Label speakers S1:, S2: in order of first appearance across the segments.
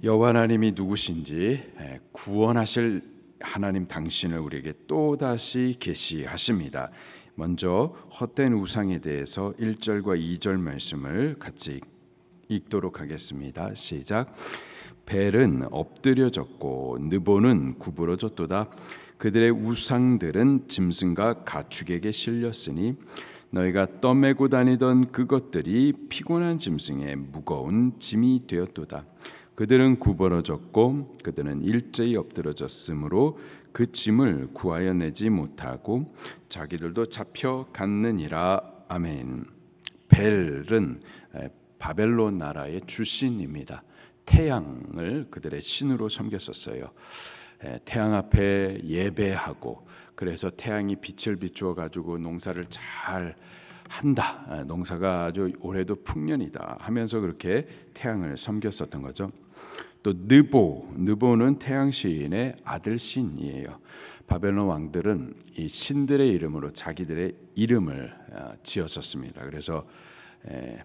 S1: 여호와 하나님이 누구신지 구원하실 하나님 당신을 우리에게 또다시 계시하십니다. 먼저 헛된 우상에 대해서 1절과 2절 말씀을 같이 읽도록 하겠습니다. 시작. 벨은 엎드려졌고 느보는 구부러졌도다. 그들의 우상들은 짐승과 가축에게 실렸으니 너희가 떠매고 다니던 그것들이 피곤한 짐승의 무거운 짐이 되었도다. 그들은 구부러졌고 그들은 일제히 엎드러졌으므로 그 짐을 구하여 내지 못하고 자기들도 잡혀갔느니라. 아멘. 벨은 바벨론 나라의 주신입니다. 태양을 그들의 신으로 섬겼었어요. 태양 앞에 예배하고, 그래서 태양이 빛을 비추어 가지고 농사를 잘 한다, 농사가 아주 올해도 풍년이다 하면서 그렇게 태양을 섬겼었던 거죠. 또 느보는 태양 시인의 아들 신이에요. 바벨론 왕들은 이 신들의 이름으로 자기들의 이름을 지었었습니다. 그래서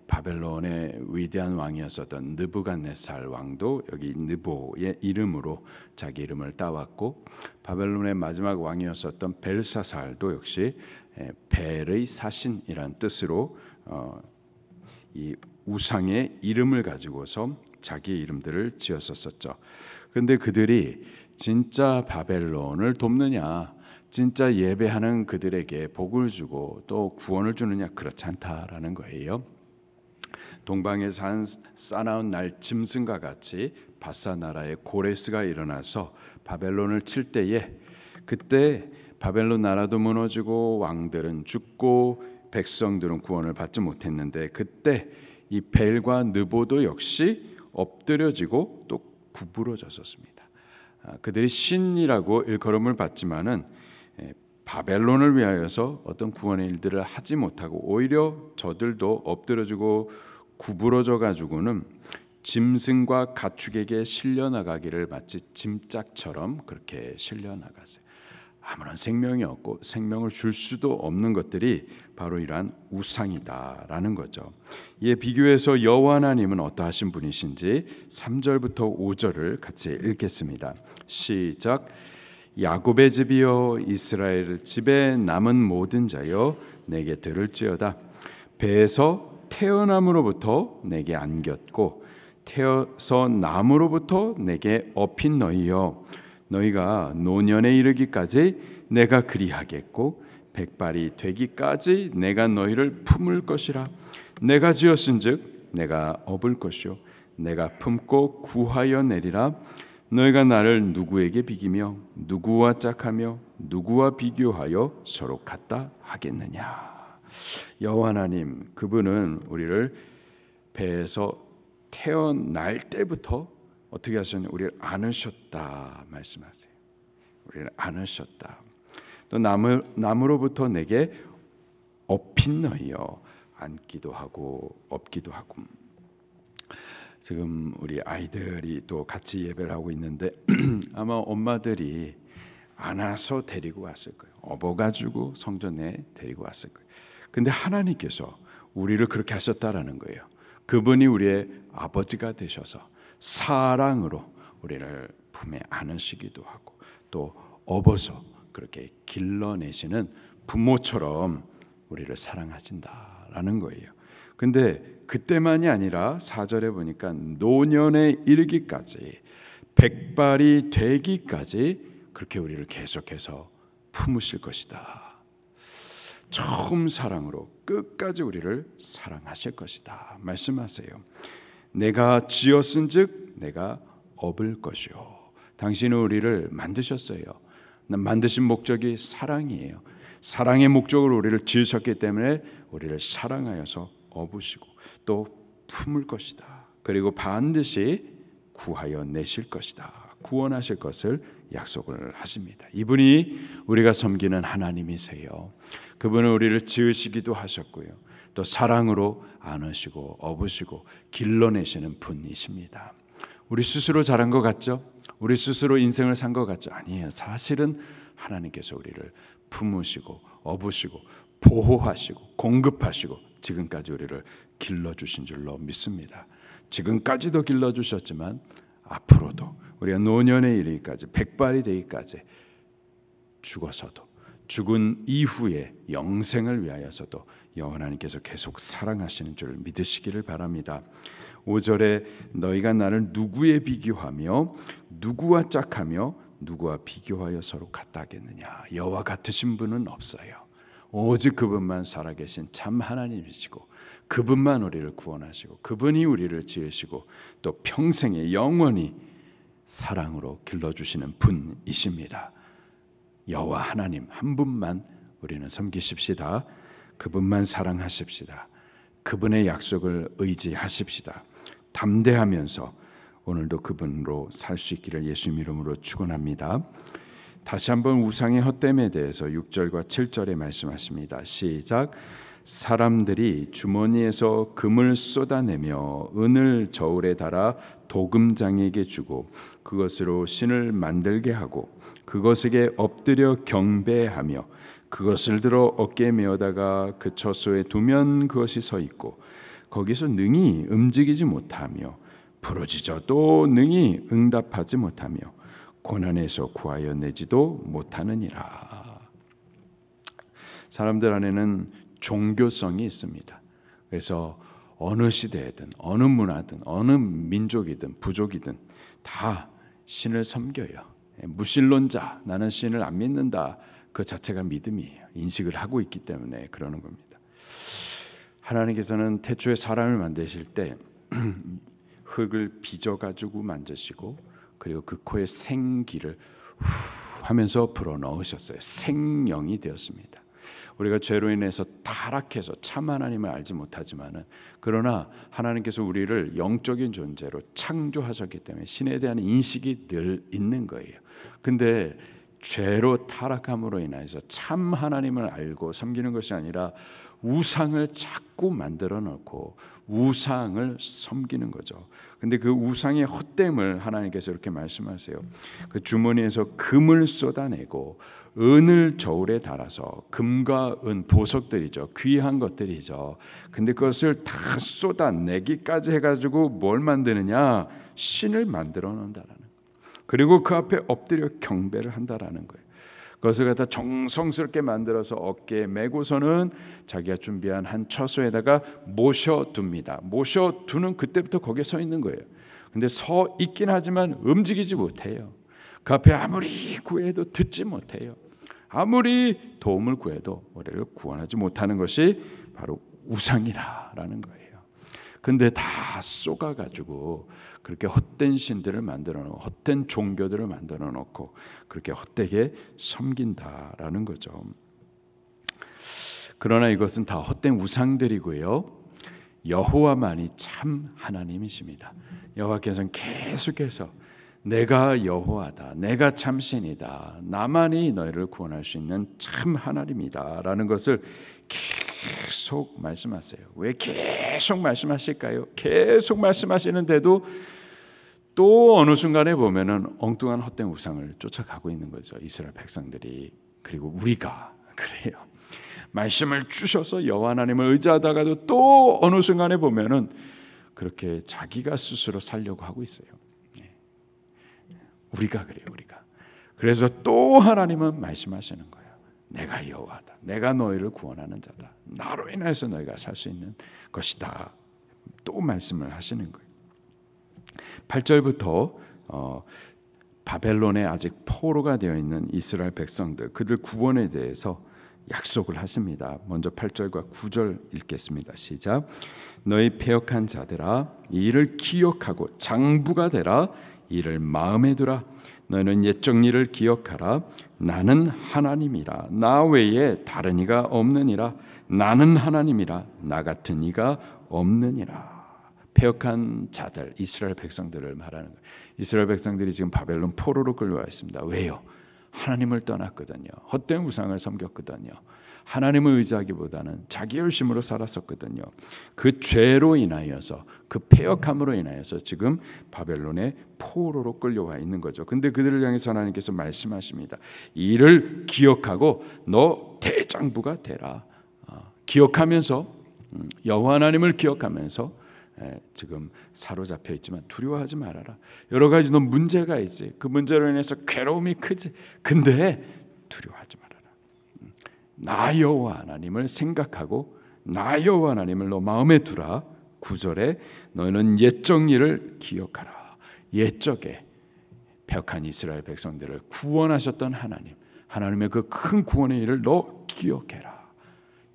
S1: 바벨론의 위대한 왕이었었던 느부갓네살 왕도 여기 느보의 이름으로 자기 이름을 따왔고, 바벨론의 마지막 왕이었었던 벨사살도 역시 벨의 사신이란 뜻으로 이 우상의 이름을 가지고서 자기의 이름들을 지었었죠. 그런데 그들이 진짜 바벨론을 돕느냐, 진짜 예배하는 그들에게 복을 주고 또 구원을 주느냐, 그렇지 않다라는 거예요. 동방에서 한 싸나운 날 짐승과 같이 바사 나라의 고레스가 일어나서 바벨론을 칠 때에, 그때 바벨론 나라도 무너지고 왕들은 죽고 백성들은 구원을 받지 못했는데, 그때 이 벨과 느보도 역시 엎드려지고 또 구부러졌었습니다. 그들이 신이라고 일컬음을 받지만은 바벨론을 위하여서 어떤 구원의 일들을 하지 못하고 오히려 저들도 엎드려지고 구부러져 가지고는 짐승과 가축에게 실려나가기를 마치 짐짝처럼 그렇게 실려나갔어요. 아무런 생명이 없고 생명을 줄 수도 없는 것들이 바로 이러한 우상이다라는 거죠. 이에 비교해서 여호와 하나님은 어떠하신 분이신지 3절부터 5절을 같이 읽겠습니다. 시작. 야곱의 집이여, 이스라엘 집에 남은 모든 자여, 내게 들을지어다. 배에서 태어남으로부터 내게 안겼고 태어서 남으로부터 내게 업힌 너희여, 너희가 노년에 이르기까지 내가 그리하겠고 백발이 되기까지 내가 너희를 품을 것이라. 내가 지었은즉 내가 업을 것이요 내가 품고 구하여 내리라. 너희가 나를 누구에게 비기며 누구와 짝하며 누구와 비교하여 서로 같다 하겠느냐. 여호와 하나님, 그분은 우리를 배에서 태어날 때부터 어떻게 하셨냐, 우리를 안으셨다 말씀하세요. 우리를 안으셨다. 또 남으로부터 내게 업힌 너희여, 안기도 하고 업기도 하고. 지금 우리 아이들이 또 같이 예배를 하고 있는데 아마 엄마들이 안아서 데리고 왔을 거예요. 업어가지고 성전에 데리고 왔을 거예요. 근데 하나님께서 우리를 그렇게 하셨다라는 거예요. 그분이 우리의 아버지가 되셔서 사랑으로 우리를 품에 안으시기도 하고 또 업어서 그렇게 길러내시는 부모처럼 우리를 사랑하신다라는 거예요. 근데 그때만이 아니라 4절에 보니까 노년에 이르기까지 백발이 되기까지 그렇게 우리를 계속해서 품으실 것이다. 처음 사랑으로 끝까지 우리를 사랑하실 것이다 말씀하세요. 내가 지었은즉 내가 업을 것이요. 당신은 우리를 만드셨어요. 만드신 목적이 사랑이에요. 사랑의 목적으로 우리를 지으셨기 때문에 우리를 사랑하여서 업으시고 또 품을 것이다. 그리고 반드시 구하여 내실 것이다. 구원하실 것을 약속을 하십니다. 이분이 우리가 섬기는 하나님이세요. 그분은 우리를 지으시기도 하셨고요, 또 사랑으로 안으시고 업으시고 길러내시는 분이십니다. 우리 스스로 잘한 것 같죠? 우리 스스로 인생을 산 것 같죠? 아니에요. 사실은 하나님께서 우리를 품으시고 업으시고 보호하시고 공급하시고 지금까지 우리를 길러주신 줄로 믿습니다. 지금까지도 길러주셨지만 앞으로도 우리가 노년에 이르기까지, 백발이 되기까지 죽어서도, 죽은 이후에 영생을 위하여서도 여호와 하나님께서 계속 사랑하시는 줄 믿으시기를 바랍니다. 5절에 너희가 나를 누구에 비교하며 누구와 짝하며 누구와 비교하여 서로 같다 하겠느냐. 여호와 같으신 분은 없어요. 오직 그분만 살아계신 참 하나님이시고, 그분만 우리를 구원하시고, 그분이 우리를 지으시고 또 평생에 영원히 사랑으로 길러주시는 분이십니다. 여호와 하나님 한 분만 우리는 섬기십시다. 그분만 사랑하십시다. 그분의 약속을 의지하십시다. 담대하면서 오늘도 그분으로 살 수 있기를 예수님 이름으로 축원합니다. 다시 한번 우상의 헛됨에 대해서 6절과 7절에 말씀하십니다. 시작. 사람들이 주머니에서 금을 쏟아내며 은을 저울에 달아 도금장에게 주고 그것으로 신을 만들게 하고 그것에게 엎드려 경배하며 그것을 들어 어깨에 메어다가 그 처소에 두면 그것이 서 있고 거기서 능히 움직이지 못하며 부러지져도 능히 응답하지 못하며 고난에서 구하여 내지도 못하느니라. 사람들 안에는 종교성이 있습니다. 그래서 어느 시대에든 어느 문화든 어느 민족이든 부족이든 다 신을 섬겨요. 무신론자, 나는 신을 안 믿는다, 그 자체가 믿음이에요. 인식을 하고 있기 때문에 그러는 겁니다. 하나님께서는 태초에 사람을 만드실 때 흙을 빚어가지고 만드시고 그리고 그 코에 생기를 후 하면서 불어넣으셨어요. 생명이 되었습니다. 우리가 죄로 인해서 타락해서 참 하나님을 알지 못하지만은, 그러나 하나님께서 우리를 영적인 존재로 창조하셨기 때문에 신에 대한 인식이 늘 있는 거예요. 근데 죄로 타락함으로 인해서 참 하나님을 알고 섬기는 것이 아니라 우상을 자꾸 만들어 놓고 우상을 섬기는 거죠. 근데 그 우상의 헛됨을 하나님께서 이렇게 말씀하세요. 그 주머니에서 금을 쏟아내고 은을 저울에 달아서, 금과 은 보석들이죠. 귀한 것들이죠. 근데 그것을 다 쏟아내기까지 해가지고 뭘 만드느냐? 신을 만들어 놓는다라는 거예요. 그리고 그 앞에 엎드려 경배를 한다라는 거예요. 그것을 갖다 정성스럽게 만들어서 어깨에 메고서는 자기가 준비한 한 처소에다가 모셔둡니다. 모셔두는 그때부터 거기에 서 있는 거예요. 근데 서 있긴 하지만 움직이지 못해요. 그 앞에 아무리 구해도 듣지 못해요. 아무리 도움을 구해도 우리를 구원하지 못하는 것이 바로 우상이라는 거예요. 근데 다 쏘가가지고 그렇게 헛된 신들을 만들어 놓고 헛된 종교들을 만들어 놓고 그렇게 헛되게 섬긴다라는 거죠. 그러나 이것은 다 헛된 우상들이고요, 여호와만이 참 하나님이십니다. 여호와께서는 계속해서 내가 여호와다, 내가 참 신이다, 나만이 너희를 구원할 수 있는 참 하나님이다 라는 것을 계속 말씀하세요. 왜 계속 말씀하실까요? 계속 말씀하시는데도 또 어느 순간에 보면은 엉뚱한 헛된 우상을 쫓아가고 있는 거죠. 이스라엘 백성들이, 그리고 우리가 그래요. 말씀을 주셔서 여호와 하나님을 의지하다가도 또 어느 순간에 보면은 그렇게 자기가 스스로 살려고 하고 있어요. 우리가 그래요, 우리가. 그래서 또 하나님은 말씀하시는 거예요. 내가 여호와다, 내가 너희를 구원하는 자다, 나로 인해서 너희가 살 수 있는 것이다. 또 말씀을 하시는 거예요. 8절부터 바벨론에 아직 포로가 되어 있는 이스라엘 백성들, 그들 구원에 대해서 약속을 하십니다. 먼저 8절과 9절 읽겠습니다. 시작. 너희 패역한 자들아, 이 일을 기억하고 장부가 되라. 이를 마음에 두라. 너희는 옛적 일을 기억하라. 나는 하나님이라. 나 외에 다른 이가 없느니라. 나는 하나님이라. 나 같은 이가 없느니라. 패역한 자들, 이스라엘 백성들을 말하는 거예요. 이스라엘 백성들이 지금 바벨론 포로로 끌려와 있습니다. 왜요? 하나님을 떠났거든요. 헛된 우상을 섬겼거든요. 하나님을 의지하기보다는 자기 열심으로 살았었거든요. 그 죄로 인하여서, 그 패역함으로 인하여서 지금 바벨론의 포로로 끌려와 있는 거죠. 근데 그들을 향해서 하나님께서 말씀하십니다. 이를 기억하고 너 대장부가 되라. 기억하면서, 여호와 하나님을 기억하면서 지금 사로잡혀 있지만 두려워하지 말아라. 여러 가지 너 문제가 있지. 그 문제로 인해서 괴로움이 크지. 근데 두려워하지 말아라. 나 여호와 하나님을 생각하고 나 여호와 하나님을 너 마음에 두라. 9절에 너희는 옛적 일을 기억하라. 옛적에 패역한 이스라엘 백성들을 구원하셨던 하나님의 그 큰 구원의 일을 너 기억해라.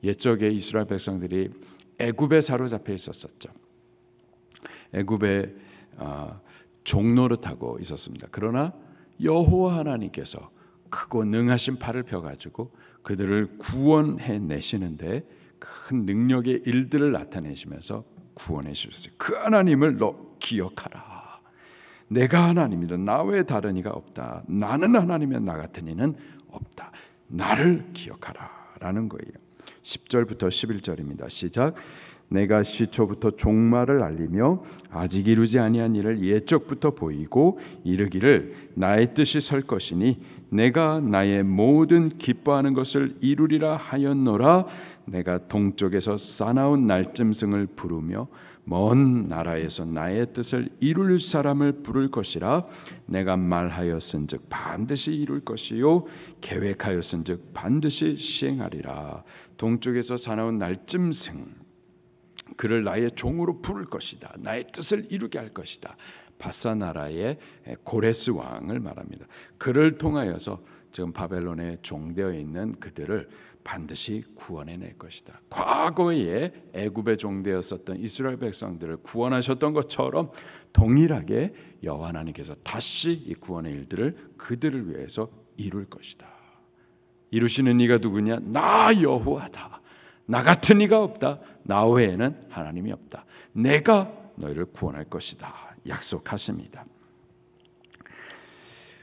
S1: 옛적에 이스라엘 백성들이 애굽에 사로잡혀 있었었죠. 애굽에 종노릇하고 있었습니다. 그러나 여호와 하나님께서 크고 능하신 팔을 펴가지고 그들을 구원해 내시는데 큰 능력의 일들을 나타내시면서 구원해 주셨어요. 그 하나님을 너 기억하라. 내가 하나님이다. 나 외에 다른 이가 없다. 나는 하나님이야. 나 같은 이는 없다. 나를 기억하라 라는 거예요. 10절부터 11절입니다. 시작. 내가 시초부터 종말을 알리며 아직 이루지 아니한 일을 옛적부터 보이고 이르기를 나의 뜻이 설 것이니 내가 나의 모든 기뻐하는 것을 이루리라 하였노라. 내가 동쪽에서 싸나운 날짐승을 부르며 먼 나라에서 나의 뜻을 이룰 사람을 부를 것이라. 내가 말하였은즉 반드시 이룰 것이요 계획하였은즉 반드시 시행하리라. 동쪽에서 사나운 날짐승 그를 나의 종으로 부를 것이다. 나의 뜻을 이루게 할 것이다. 바사 나라의 고레스 왕을 말합니다. 그를 통하여서 지금 바벨론에 종되어 있는 그들을 반드시 구원해낼 것이다. 과거에 애굽에 종되었었던 이스라엘 백성들을 구원하셨던 것처럼 동일하게 여호와 하나님께서 다시 이 구원의 일들을 그들을 위해서 이룰 것이다. 이루시는 이가 누구냐? 나 여호와다. 나 같은 이가 없다. 나 외에는 하나님이 없다. 내가 너희를 구원할 것이다. 약속하십니다.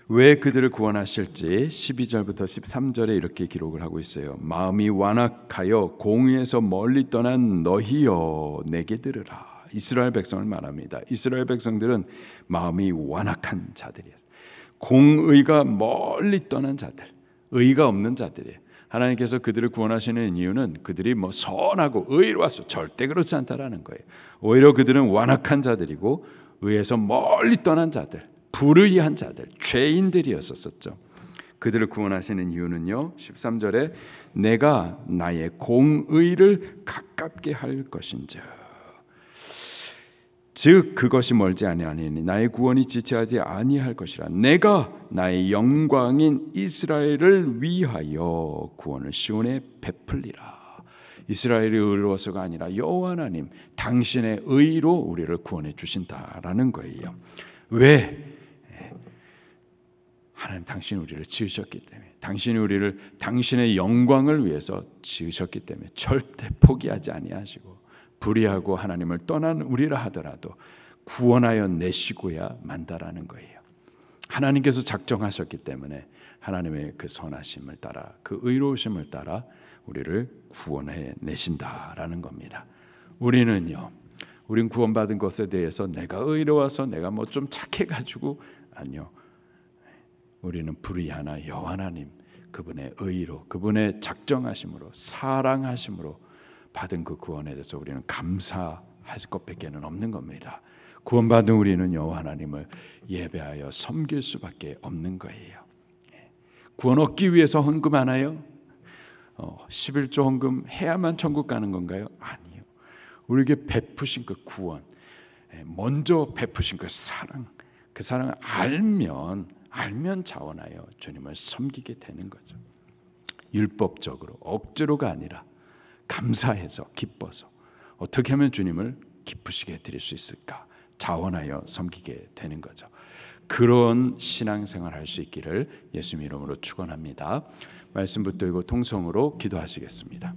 S1: 왜 그들을 구원하실지 12절부터 13절에 이렇게 기록을 하고 있어요. 마음이 완악하여 공의에서 멀리 떠난 너희여 내게 들으라. 이스라엘 백성을 말합니다. 이스라엘 백성들은 마음이 완악한 자들이에요. 공의가 멀리 떠난 자들, 의가 없는 자들이에요. 하나님께서 그들을 구원하시는 이유는 그들이 선하고 의로워서 절대 그렇지 않다라는 거예요. 오히려 그들은 완악한 자들이고 의에서 멀리 떠난 자들, 불의한 자들, 죄인들이었었죠. 그들을 구원하시는 이유는요. 13절에 내가 나의 공의를 가깝게 할 것인즉 즉 그것이 멀지 아니하니 나의 구원이 지체하지 아니할 것이라. 내가 나의 영광인 이스라엘을 위하여 구원을 시온에 베풀리라. 이스라엘이 의로워서가 아니라 여호와 하나님 당신의 의로 우리를 구원해 주신다라는 거예요. 왜? 하나님 당신이 우리를 지으셨기 때문에, 당신이 우리를 당신의 영광을 위해서 지으셨기 때문에 절대 포기하지 아니하시고 불의하고 하나님을 떠난 우리라 하더라도 구원하여 내시고야 만다라는 거예요. 하나님께서 작정하셨기 때문에 하나님의 그 선하심을 따라 그 의로우심을 따라 우리를 구원해 내신다라는 겁니다. 우린 구원받은 것에 대해서 내가 의로워서 내가 좀 착해가지고 아니요. 우리는 불의하나 여호와 하나님 그분의 의로 그분의 작정하심으로 사랑하심으로 받은 그 구원에 대해서 우리는 감사할 것밖에는 없는 겁니다. 구원받은 우리는 여호와 하나님을 예배하여 섬길 수밖에 없는 거예요. 구원 얻기 위해서 헌금하나요? 11조 헌금 해야만 천국 가는 건가요? 아니요. 우리에게 베푸신 그 구원, 먼저 베푸신 그 사랑을 알면 자원하여 주님을 섬기게 되는 거죠. 율법적으로 억지로가 아니라 감사해서 기뻐서 어떻게 하면 주님을 기쁘시게 드릴 수 있을까 자원하여 섬기게 되는 거죠. 그런 신앙생활 할 수 있기를 예수님 이름으로 축원합니다. 말씀 붙들고 통성으로 기도하시겠습니다.